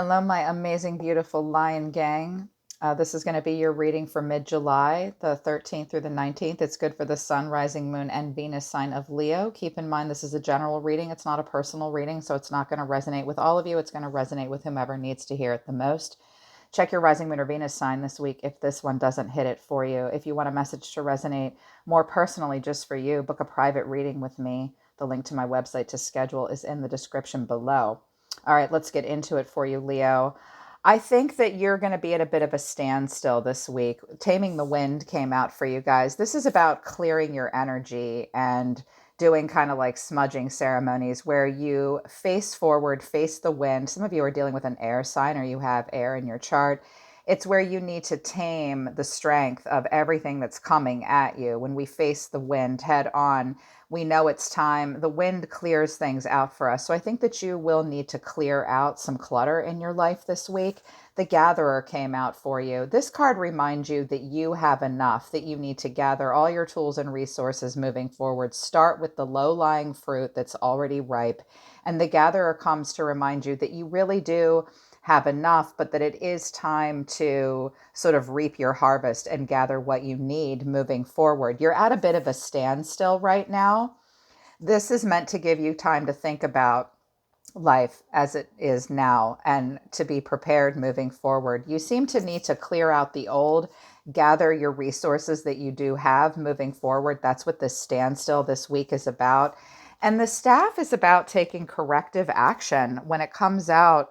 Hello, my amazing, beautiful lion gang. This is going to be your reading for mid-July, the 13th through the 19th. It's good for the sun, rising moon, and Venus sign of Leo. Keep in mind, this is a general reading. It's not a personal reading, so it's not going to resonate with all of you. It's going to resonate with whomever needs to hear it the most. Check your rising moon or Venus sign this week if this one doesn't hit it for you. If you want a message to resonate more personally just for you, book a private reading with me. The link to my website to schedule is in the description below. All right, let's get into it for you, Leo. I think that you're going to be at a bit of a standstill this week. Taming the Wind came out for you guys. This is about clearing your energy and doing kind of like smudging ceremonies where you face forward, face the wind. Some of you are dealing with an air sign or you have air in your chart. It's where you need to tame the strength of everything that's coming at you. When we face the wind head on, we know it's time. The wind clears things out for us. So I think that you will need to clear out some clutter in your life this week. The Gatherer came out for you. This card reminds you that you have enough, that you need to gather all your tools and resources moving forward. Start with the low-lying fruit that's already ripe. And the Gatherer comes to remind you that you really do have enough, but that it is time to sort of reap your harvest and gather what you need moving forward. You're at a bit of a standstill right now. This is meant to give you time to think about life as it is now and to be prepared moving forward. You seem to need to clear out the old, gather your resources that you do have moving forward. That's what this standstill this week is about. And the staff is about taking corrective action when it comes out.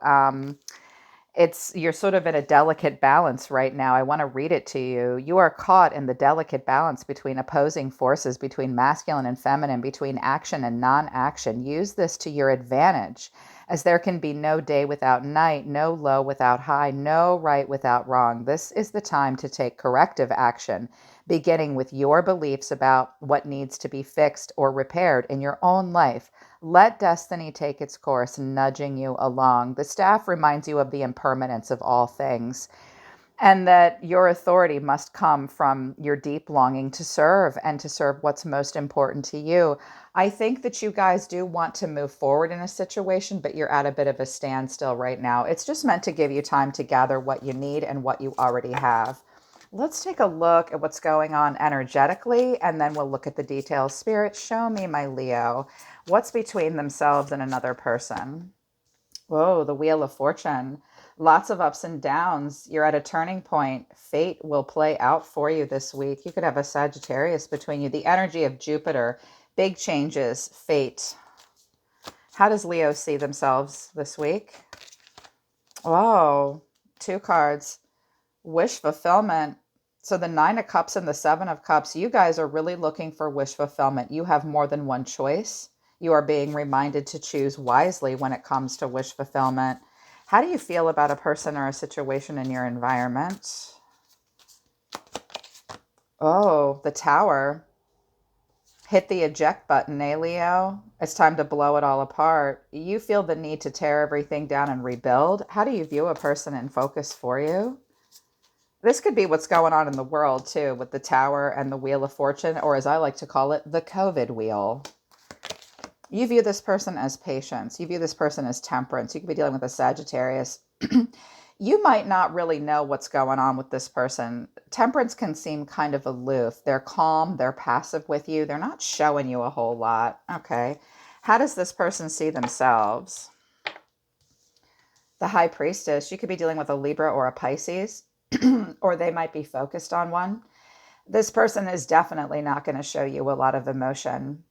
You're sort of in a delicate balance right now. I want to read it to you. You are caught in the delicate balance between opposing forces, between masculine and feminine, between action and non-action. Use this to your advantage, as there can be no day without night, no low without high, no right without wrong. This is the time to take corrective action, beginning with your beliefs about what needs to be fixed or repaired in your own life. Let destiny take its course, nudging you along. The staff reminds you of the impermanence of all things, and that your authority must come from your deep longing to serve and to serve what's most important to you. I think that you guys do want to move forward in a situation, but you're at a bit of a standstill right now. It's just meant to give you time to gather what you need and what you already have. Let's take a look at what's going on energetically, and then we'll look at the details. Spirit, show me, my Leo, what's between themselves and another person. Whoa, the Wheel of Fortune. Lots of ups and downs. You're at a turning point. Fate will play out for you this week. You could have a Sagittarius between you. The energy of Jupiter. Big changes. Fate. How does Leo see themselves this week? Oh, two cards. Wish fulfillment. So the Nine of Cups and the Seven of Cups, you guys are really looking for wish fulfillment. You have more than one choice. You are being reminded to choose wisely when it comes to wish fulfillment. How do you feel about a person or a situation in your environment? Oh, the Tower. Hit the eject button, eh, Leo? It's time to blow it all apart. You feel the need to tear everything down and rebuild. How do you view a person in focus for you? This could be what's going on in the world, too, with the Tower and the Wheel of Fortune, or as I like to call it, the COVID wheel. You view this person as patience. You view this person as temperance. You could be dealing with a Sagittarius. You might not really know what's going on with this person. Temperance can seem kind of aloof. They're calm. They're passive with you. They're not showing you a whole lot. Okay. How does this person see themselves? The High Priestess. You could be dealing with a Libra or a Pisces. Or they might be focused on one. This person is definitely not going to show you a lot of emotion.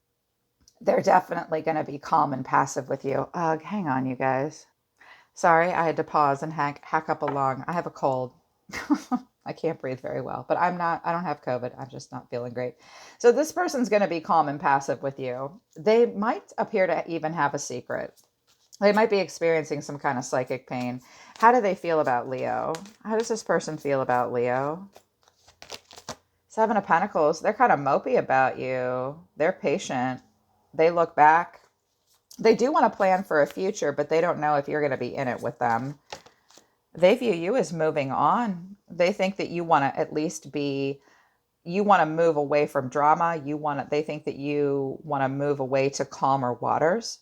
They're definitely going to be calm and passive with you. Hang on, you guys. Sorry, I had to pause and hack up a lung. I have a cold. I can't breathe very well, but I don't have COVID. I'm just not feeling great. So this person's going to be calm and passive with you. They might appear to even have a secret. They might be experiencing some kind of psychic pain. How do they feel about Leo? How does this person feel about Leo? Seven of Pentacles. They're kind of mopey about you. They're patient. They look back. They do want to plan for a future, but they don't know if you're going to be in it with them. They view you as moving on. They think that you want to at least you want to move away from drama. They think that you want to move away to calmer waters.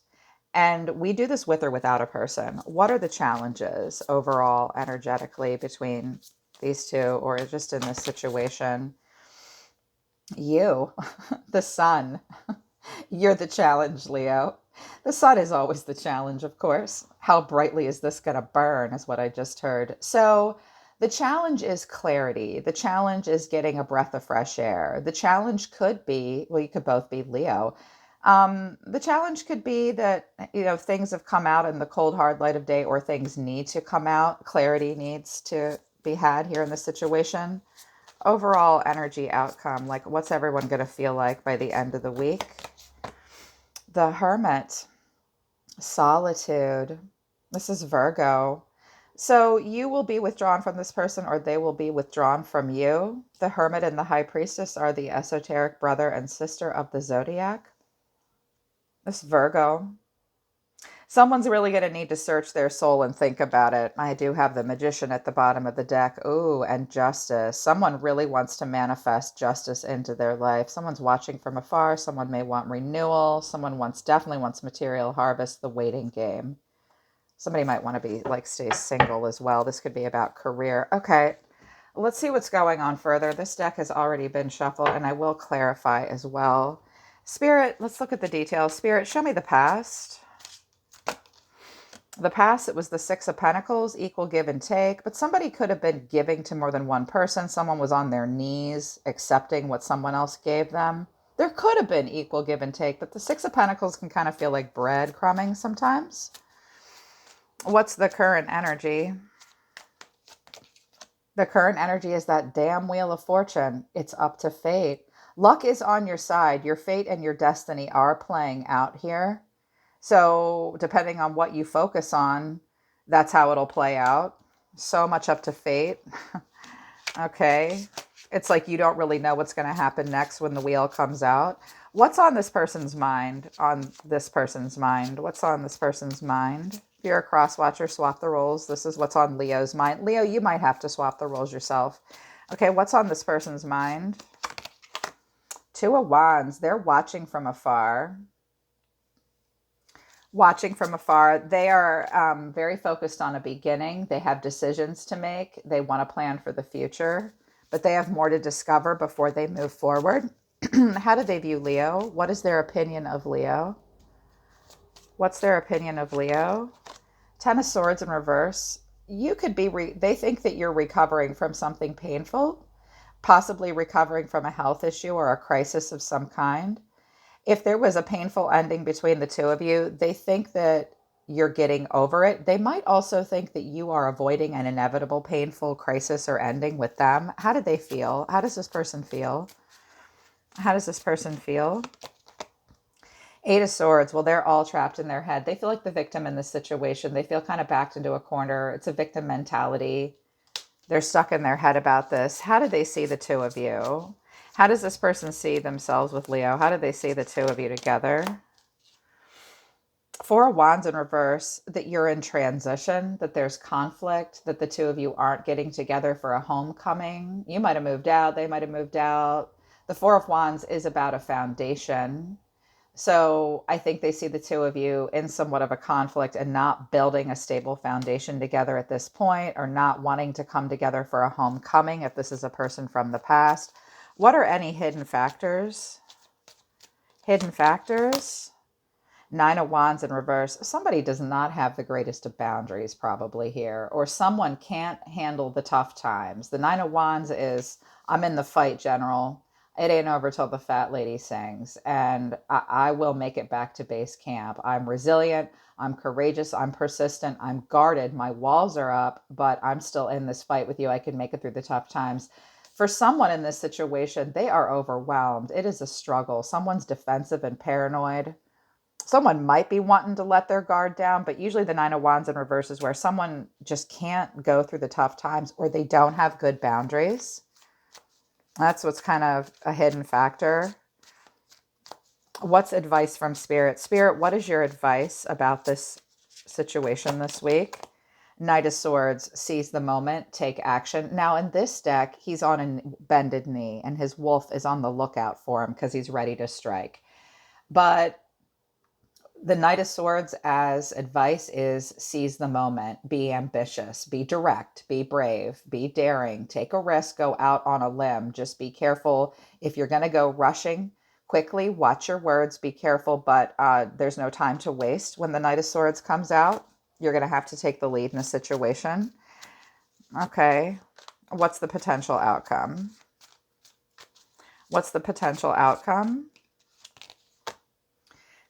And we do this with or without a person. What are the challenges overall energetically between these two, or just in this situation? You, the sun, you're the challenge, Leo. The sun is always the challenge, of course. How brightly is this going to burn, is what I just heard. So the challenge is clarity. The challenge is getting a breath of fresh air. The challenge could be, well, you could both be Leo. The challenge could be that, things have come out in the cold, hard light of day, or things need to come out. Clarity needs to be had here in this situation. Overall energy outcome, like what's everyone going to feel like by the end of the week? The Hermit, solitude. This is Virgo. So you will be withdrawn from this person, or they will be withdrawn from you. The Hermit and the High Priestess are the esoteric brother and sister of the Zodiac. This Virgo. Someone's really going to need to search their soul and think about it. I do have the Magician at the bottom of the deck. Ooh, and Justice. Someone really wants to manifest justice into their life. Someone's watching from afar. Someone may want renewal. Someone definitely wants material harvest, the waiting game. Somebody might want to be stay single as well. This could be about career. Okay, let's see what's going on further. This deck has already been shuffled, and I will clarify as well. Spirit, let's look at the details. Spirit, show me the past. The past, it was the Six of Pentacles, equal give and take, but somebody could have been giving to more than one person. Someone was on their knees accepting what someone else gave them. There could have been equal give and take, but the Six of Pentacles can kind of feel like breadcrumbing sometimes. What's the current energy? The current energy is that damn Wheel of Fortune. It's up to fate. Luck is on your side. Your fate and your destiny are playing out here. So depending on what you focus on, that's how it'll play out. So much up to fate. Okay. It's like you don't really know what's going to happen next when the wheel comes out. What's on this person's mind? What's on this person's mind? If you're a cross watcher, swap the roles. This is what's on Leo's mind. Leo, you might have to swap the roles yourself. Okay, what's on this person's mind? Two of Wands. They're watching from afar. They are very focused on a beginning. They have decisions to make. They want to plan for the future, but they have more to discover before they move forward. How do they view Leo? What is their opinion of Leo? What's their opinion of Leo? Ten of Swords in reverse. You could be, they think that you're recovering from something painful, possibly recovering from a health issue or a crisis of some kind. If there was a painful ending between the two of you, they think that you're getting over it. They might also think that you are avoiding an inevitable painful crisis or ending with them. How do they feel? How does this person feel? Eight of Swords. Well, they're all trapped in their head. They feel like the victim in this situation. They feel kind of backed into a corner. It's a victim mentality. They're stuck in their head about this. How do they see the two of you? How does this person see themselves with Leo? How do they see the two of you together? Four of Wands in reverse, that you're in transition, that there's conflict, that the two of you aren't getting together for a homecoming. You might have moved out. They might have moved out. The Four of Wands is about a foundation. So I think they see the two of you in somewhat of a conflict and not building a stable foundation together at this point, or not wanting to come together for a homecoming if this is a person from the past. What are any hidden factors? Nine of Wands in reverse. Somebody does not have the greatest of boundaries probably here, or someone can't handle the tough times. The Nine of Wands is, I'm in the fight, General. It ain't over till the fat lady sings, and I will make it back to base camp. I'm resilient. I'm courageous. I'm persistent. I'm guarded. My walls are up, but I'm still in this fight with you. I can make it through the tough times. For someone in this situation, they are overwhelmed. It is a struggle. Someone's defensive and paranoid. Someone might be wanting to let their guard down, but usually the Nine of Wands in reverse is where someone just can't go through the tough times, or they don't have good boundaries. That's what's kind of a hidden factor. What's advice from Spirit? Spirit, what is your advice about this situation this week? Knight of Swords, seize the moment, take action. Now in this deck, he's on a bended knee and his wolf is on the lookout for him because he's ready to strike. But The Knight of Swords as advice is seize the moment, be ambitious, be direct, be brave, be daring, take a risk, go out on a limb. Just be careful if you're going to go rushing quickly, watch your words, be careful, but there's no time to waste when the Knight of Swords comes out. You're going to have to take the lead in a situation. Okay, what's the potential outcome? What's the potential outcome?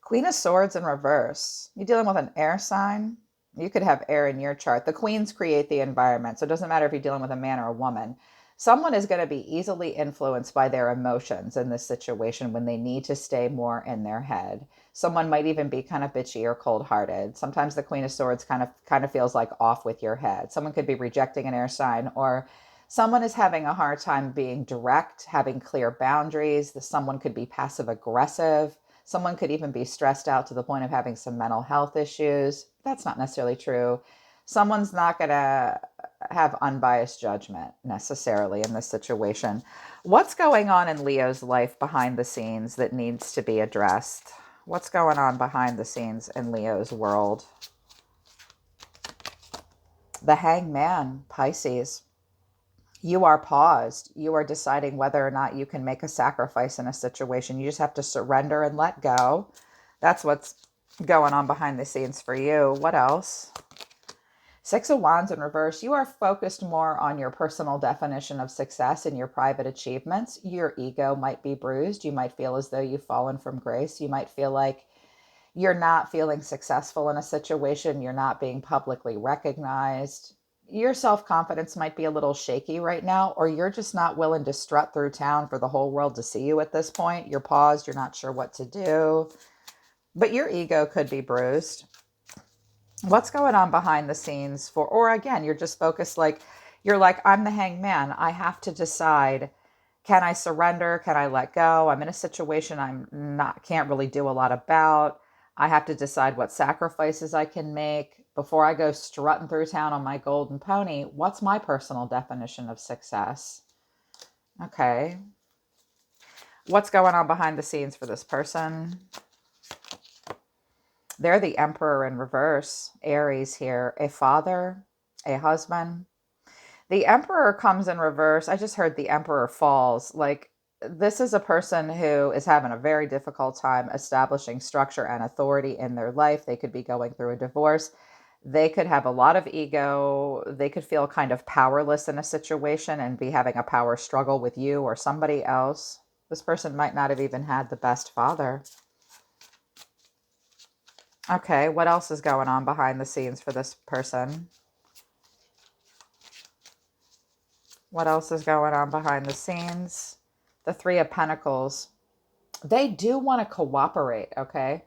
Queen of Swords in reverse. You dealing with an air sign? You could have air in your chart. The queens create the environment, so it doesn't matter if you're dealing with a man or a woman. Someone is going to be easily influenced by their emotions in this situation when they need to stay more in their head. Someone might even be kind of bitchy or cold-hearted. Sometimes the Queen of Swords kind of feels like off with your head. Someone could be rejecting an air sign, or someone is having a hard time being direct, having clear boundaries. Someone could be passive aggressive. Someone could even be stressed out to the point of having some mental health issues. That's not necessarily true. Someone's not going to have unbiased judgment necessarily in this situation. What's going on in Leo's life behind the scenes that needs to be addressed? What's going on behind the scenes in Leo's world? The Hangman, Pisces. You are paused. You are deciding whether or not you can make a sacrifice in a situation. You just have to surrender and let go. That's what's going on behind the scenes for you. What else? Six of Wands in reverse. You are focused more on your personal definition of success and your private achievements. Your ego might be bruised. You might feel as though you've fallen from grace. You might feel like you're not feeling successful in a situation. You're not being publicly recognized. Your self-confidence might be a little shaky right now, or you're just not willing to strut through town for the whole world to see you at this point. You're paused. You're not sure what to do, but your ego could be bruised. What's going on behind the scenes for, or again, you're just focused like, you're like, I'm the hangman. I have to decide, can I surrender? Can I let go? I'm in a situation can't really do a lot about. I have to decide what sacrifices I can make before I go strutting through town on my golden pony. What's my personal definition of success? Okay. What's going on behind the scenes for this person? They're the Emperor in reverse, Aries here, a father, a husband. The Emperor comes in reverse. I just heard the Emperor falls. Like, this is a person who is having a very difficult time establishing structure and authority in their life. They could be going through a divorce. They could have a lot of ego. They could feel kind of powerless in a situation and be having a power struggle with you or somebody else. This person might not have even had the best father. Okay, what else is going on behind the scenes for this person? What else is going on behind the scenes? The Three of Pentacles. They do want to cooperate, okay?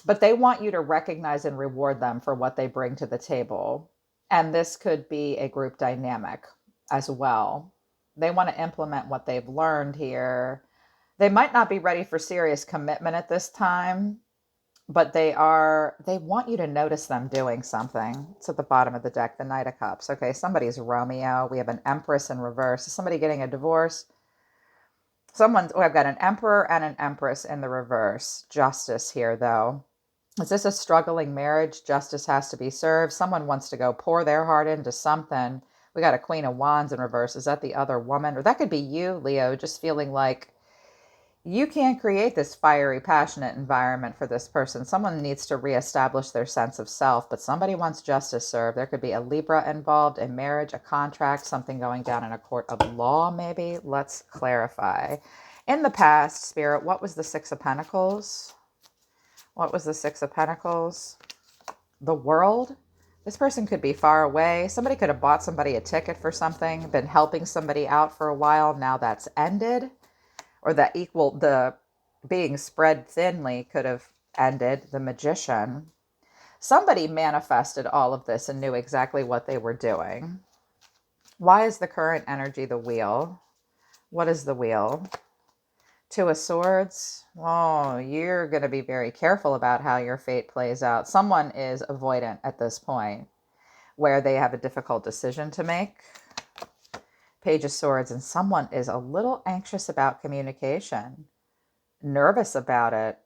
But they want you to recognize and reward them for what they bring to the table. And this could be a group dynamic as well. They want to implement what they've learned here. They might not be ready for serious commitment at this time, but they want you to notice them doing something. It's at the bottom of the deck, the Knight of Cups. Okay, somebody's Romeo. We have an Empress in reverse. Is somebody getting a divorce? I've got an Emperor and an Empress in the reverse. Justice here, though. Is this a struggling marriage? Justice has to be served. Someone wants to go pour their heart into something. We got a Queen of Wands in reverse. Is that the other woman? Or that could be you, Leo, just feeling like you can't create this fiery, passionate environment for this person. Someone needs to reestablish their sense of self, but somebody wants justice served. There could be a Libra involved, a marriage, a contract, something going down in a court of law, maybe. Let's clarify. In the past, Spirit, what was the Six of Pentacles? What was the Six of Pentacles? The World? This person could be far away. Somebody could have bought somebody a ticket for something, been helping somebody out for a while. Now that's ended. Or the being spread thinly could have ended. The Magician. Somebody manifested all of this and knew exactly what they were doing. Why is the current energy the Wheel? What is the Wheel? Two of Swords. Oh, you're going to be very careful about how your fate plays out. Someone is avoidant at this point where they have a difficult decision to make. Page of Swords, and someone is a little anxious about communication, nervous about it.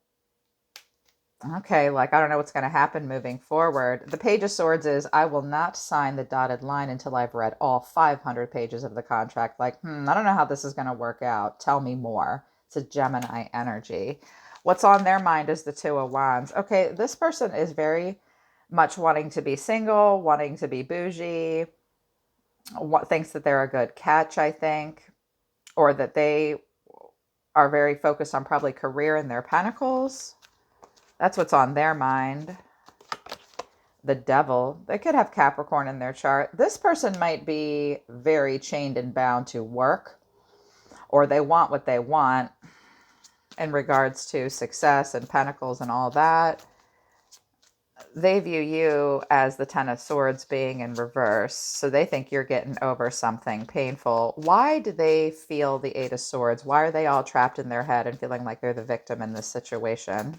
Okay, like I don't know what's going to happen moving forward. The Page of Swords is, I will not sign the dotted line until I've read all 500 pages of the contract. Like, I don't know how this is going to work out. Tell me more. It's a Gemini energy. What's on their mind is the Two of Wands. Okay, this person is very much wanting to be single, wanting to be bougie, thinks that they're a good catch, I think, or that they are very focused on probably career in their pentacles. That's what's on their mind. The Devil. They could have Capricorn in their chart. This person might be very chained and bound to work, or they want what they want in regards to success and pentacles and all that. They view you as the Ten of Swords being in reverse, so they think you're getting over something painful. Why do they feel the Eight of Swords? Why are they all trapped in their head and feeling like they're the victim in this situation?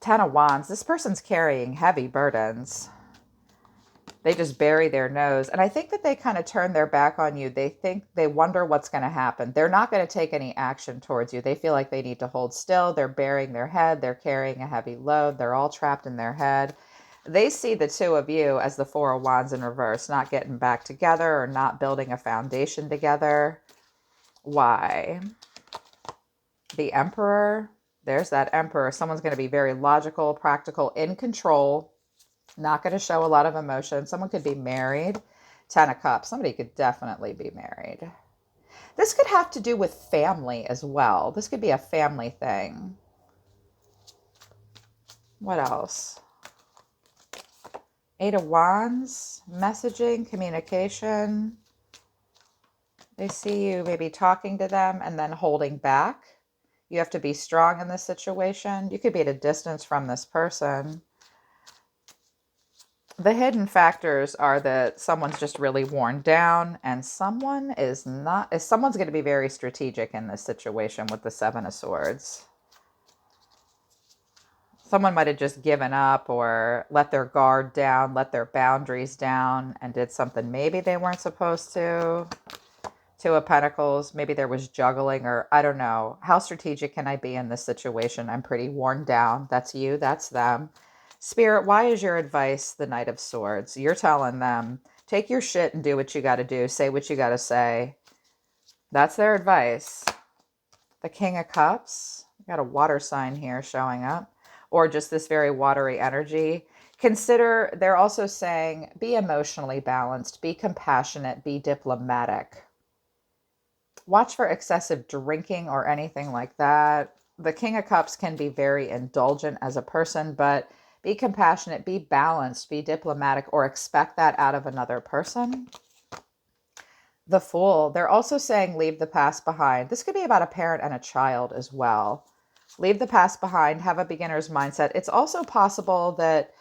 Ten of Wands. This person's carrying heavy burdens. They just bury their nose. And I think that they kind of turn their back on you. They wonder what's going to happen. They're not going to take any action towards you. They feel like they need to hold still. They're burying their head. They're carrying a heavy load. They're all trapped in their head. They see the two of you as the Four of Wands in reverse, not getting back together or not building a foundation together. Why? The Emperor. There's that Emperor. Someone's going to be very logical, practical, in control. Not going to show a lot of emotion. Someone could be married. Ten of Cups. Somebody could definitely be married. This could have to do with family as well. This could be a family thing. What else? Eight of Wands. Messaging, communication. They see you maybe talking to them and then holding back. You have to be strong in this situation. You could be at a distance from this person. The hidden factors are that someone's just really worn down and someone's going to be very strategic in this situation with the Seven of Swords. Someone might have just given up or let their guard down, let their boundaries down, and did something maybe they weren't supposed to. Two of Pentacles, maybe there was juggling, or I don't know. How strategic can I be in this situation? I'm pretty worn down. That's you, that's them. Spirit, why is your advice the Knight of Swords? You're telling them, take your shit and do what you got to do. Say what you got to say. That's their advice. The King of Cups. Got a water sign here showing up. Or just this very watery energy. Consider, they're also saying, be emotionally balanced. Be compassionate. Be diplomatic. Watch for excessive drinking or anything like that. The King of Cups can be very indulgent as a person, but be compassionate, be balanced, be diplomatic, or expect that out of another person. The Fool. They're also saying leave the past behind. This could be about a parent and a child as well. Leave the past behind, have a beginner's mindset. It's also possible that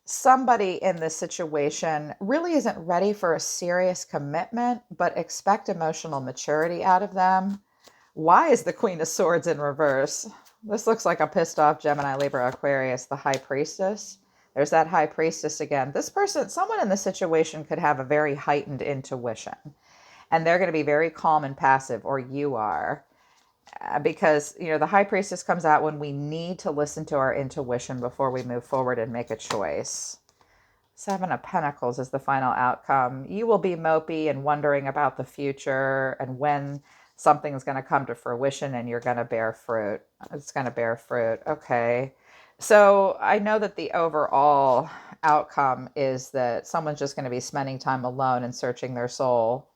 somebody in this situation really isn't ready for a serious commitment, but expect emotional maturity out of them. Why is the Queen of Swords in reverse? This looks like a pissed off Gemini, Libra, Aquarius, the High Priestess. There's that High Priestess again. This person, someone in this situation could have a very heightened intuition. And they're going to be very calm and passive, or you are. Because, the High Priestess comes out when we need to listen to our intuition before we move forward and make a choice. Seven of Pentacles is the final outcome. You will be mopey and wondering about the future and when something's going to come to fruition and you're going to bear fruit. It's going to bear fruit. Okay. So I know that the overall outcome is that someone's just going to be spending time alone and searching their soul.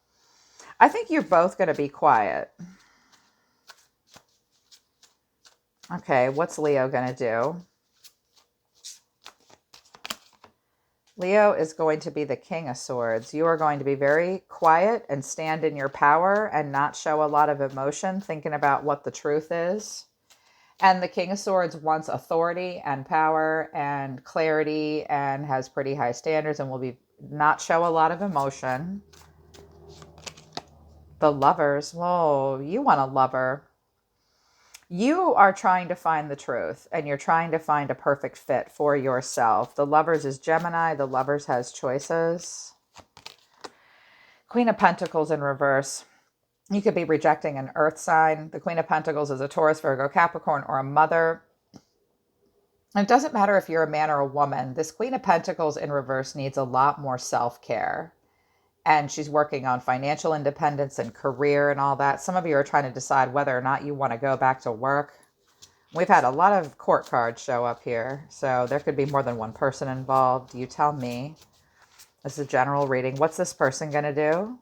I think you're both going to be quiet. Okay, what's Leo going to do? Leo is going to be the King of Swords. You are going to be very quiet and stand in your power and not show a lot of emotion, thinking about what the truth is. And the King of Swords wants authority and power and clarity and has pretty high standards and will not show a lot of emotion. The Lovers. Whoa, you want a lover. You are trying to find the truth and you're trying to find a perfect fit for yourself. The Lovers is Gemini. The Lovers has choices. Queen of Pentacles in reverse. You could be rejecting an earth sign. The Queen of Pentacles is a Taurus, Virgo, Capricorn, or a mother. And it doesn't matter if you're a man or a woman. This Queen of Pentacles in reverse needs a lot more self-care. And she's working on financial independence and career and all that. Some of you are trying to decide whether or not you want to go back to work. We've had a lot of court cards show up here, so there could be more than one person involved. You tell me. This is a general reading. What's this person going to do?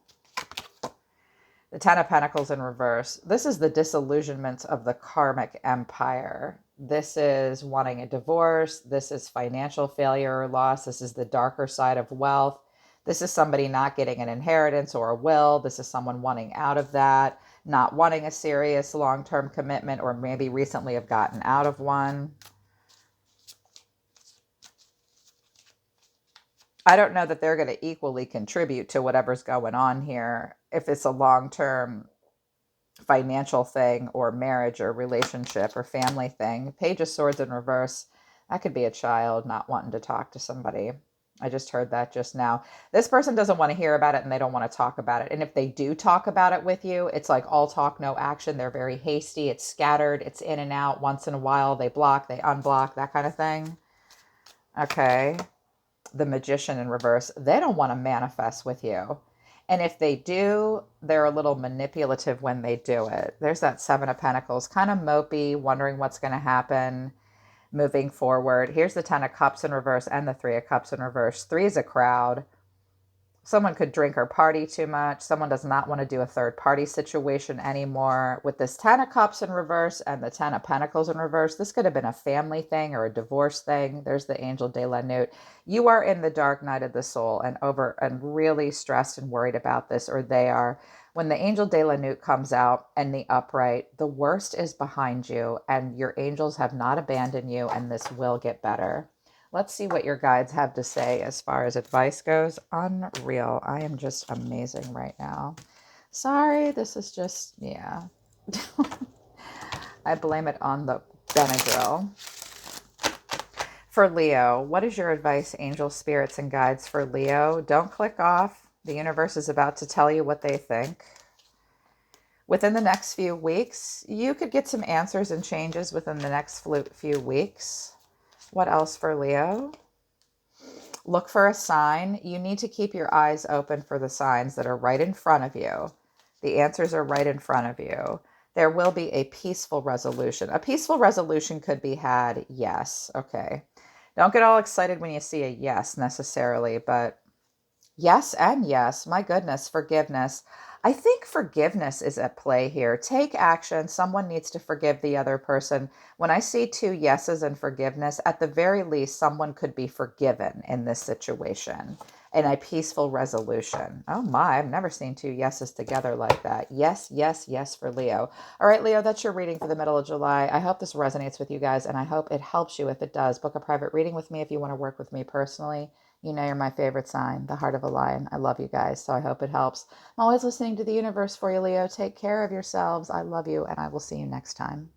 The Ten of Pentacles in reverse. This is the disillusionment of the karmic empire. This is wanting a divorce. This is financial failure or loss. This is the darker side of wealth. This is somebody not getting an inheritance or a will. This is someone wanting out of that, not wanting a serious long-term commitment, or maybe recently have gotten out of one. I don't know that they're going to equally contribute to whatever's going on here. If it's a long-term financial thing or marriage or relationship or family thing. Page of Swords in reverse. That could be a child not wanting to talk to somebody. I just heard that just now. This person doesn't want to hear about it and they don't want to talk about it. And if they do talk about it with you, it's like all talk, no action. They're very hasty. It's scattered. It's in and out. Once in a while, they block, they unblock, that kind of thing. Okay. The Magician in reverse. They don't want to manifest with you. And if they do, they're a little manipulative when they do it. There's that Seven of Pentacles, kind of mopey, wondering what's going to happen moving forward. Here's the Ten of Cups in reverse and the Three of Cups in reverse. Three is a crowd. Someone could drink or party too much. Someone does not want to do a third party situation anymore. With this Ten of Cups in reverse and the Ten of Pentacles in reverse, this could have been a family thing or a divorce thing. There's the Angel de la Nute. You are in the dark night of the soul and really stressed and worried about this, or they are. When the Angel de la Nute comes out and the upright, the worst is behind you and your angels have not abandoned you, and this will get better. Let's see what your guides have to say as far as advice goes. Unreal. I am just amazing right now. Sorry, this is just, yeah. I blame it on the Benadryl. For Leo, what is your advice, angel spirits and guides for Leo? Don't click off. The universe is about to tell you what they think. Within the next few weeks, you could get some answers and changes within the next few weeks. What else for Leo? Look for a sign. You need to keep your eyes open for the signs that are right in front of you. The answers are right in front of you. There will be a peaceful resolution. A peaceful resolution could be had, yes. Okay. Don't get all excited when you see a yes necessarily, but yes and yes. My goodness, forgiveness. I think forgiveness is at play here. Take action. Someone needs to forgive the other person. When I see two yeses and forgiveness, at the very least, someone could be forgiven in this situation and a peaceful resolution. Oh my, I've never seen two yeses together like that. Yes, yes, yes for Leo. All right, Leo, that's your reading for the middle of July. I hope this resonates with you guys, and I hope it helps you. If it does, book a private reading with me if you want to work with me personally. You know you're my favorite sign, the heart of a lion. I love you guys, so I hope it helps. I'm always listening to the universe for you, Leo. Take care of yourselves. I love you, and I will see you next time.